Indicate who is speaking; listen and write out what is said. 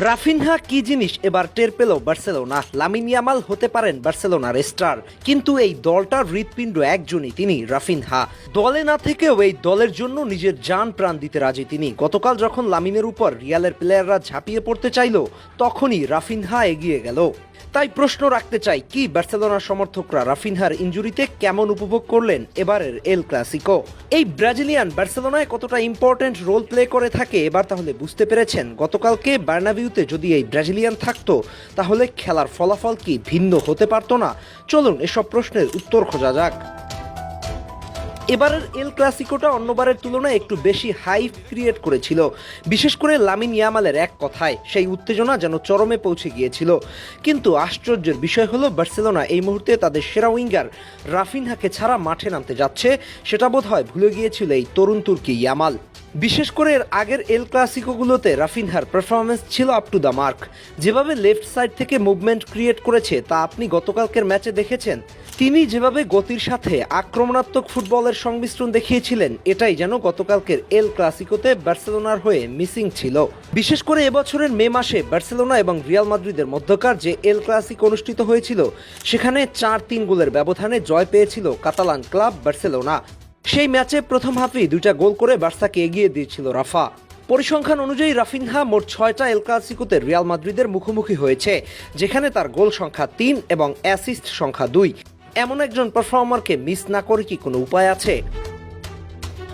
Speaker 1: Raphinha কি জিনিস এবার টের পেল বার্সেলোনা। লামিন ইয়ামাল হতে পারেন বার্সেলোনার স্টার, কিন্তু এই দলটার হৃৎপিণ্ড একজনই, তিনি রাফিনহা। দলে না থেকেও এই দলের জন্য নিজের জান প্রাণ দিতে রাজি তিনি। গতকাল যখন লামিনের উপর রিয়ালের প্লেয়াররা ঝাঁপিয়ে পড়তে চাইল, তখনই রাফিনহা এগিয়ে গেল। তাই প্রশ্ন রাখতে চাই, কি বার্সেলোনার সমর্থকরা রাফিনহার ইনজুরিতে কেমন উপভোগ করলেন এবারের এল ক্লাসিকো? এই ব্রাজিলিয়ান বার্সেলোনায় কতটা ইম্পর্টেন্ট রোল প্লে করে থাকে এবার তাহলে বুঝতে পেরেছেন। গতকালকে বার্নাবিউতে যদি এই ব্রাজিলিয়ান থাকতো, তাহলে খেলার ফলাফল কি ভিন্ন হতে পারতো না? চলুন এসব প্রশ্নের উত্তর খোঁজা যাক। এবারের এল ক্লাসিকোটা অন্যবারের তুলনায় একটু বেশি হাইপ ক্রিয়েট করেছিল, বিশেষ করে লামিন ইয়ামালের এক কথায় সেই উত্তেজনা যেন চরমে পৌঁছে গিয়েছিল। কিন্তু আশ্চর্যের বিষয় হলো, বার্সেলোনা এই মুহূর্তে তাদের সেরা উইঙ্গার রাফিনহাকে ছাড়া মাঠে নামতে যাচ্ছে, সেটা বোধহয় ভুলে গিয়েছিল এই তরুণ তুর্কি ইয়ামাল। বিশেষ করে এর আগের এল ক্লাসিকোগুলোতে রাফিনহার পারফরমেন্স ছিল আপ টু দ্য মার্ক। যেভাবে লেফট সাইড থেকে মুভমেন্ট ক্রিয়েট করেছে, তা আপনি গতকালকের ম্যাচে দেখেছেন। তিনি যেভাবে গতির সাথে আক্রমণাত্মক ফুটবলের সংমিশ্রণ দেখিয়েছিলেন, এটাই যেন গতকালকের এল ক্লাসিকোতে বার্সেলোনার হয়ে মিসিং ছিল। বিশেষ করে এবছরের মে মাসে বার্সেলোনা এবং রিয়াল মাদ্রিদের মধ্যকার যে এল ক্লাসিকো অনুষ্ঠিত হয়েছিল, সেখানে 4-3 গোলের ব্যবধানে জয় পেয়েছিল কাতালান ক্লাব বার্সেলোনা। সেই ম্যাচে প্রথম হাফেই 2টা গোল করে বার্সাকে এগিয়ে দিয়েছিল রাফা। পরিসংখ্যান অনুযায়ী রাফিনহা মোট 6টা এল ক্লাসিকোতে রিয়াল মাদ্রিদের মুখোমুখি হয়েছে, যেখানে তার গোল সংখ্যা 3 এবং অ্যাসিস্ট সংখ্যা 2। এমন একজন পারফর্মারকে মিস না করে কি কোনো উপায় আছে?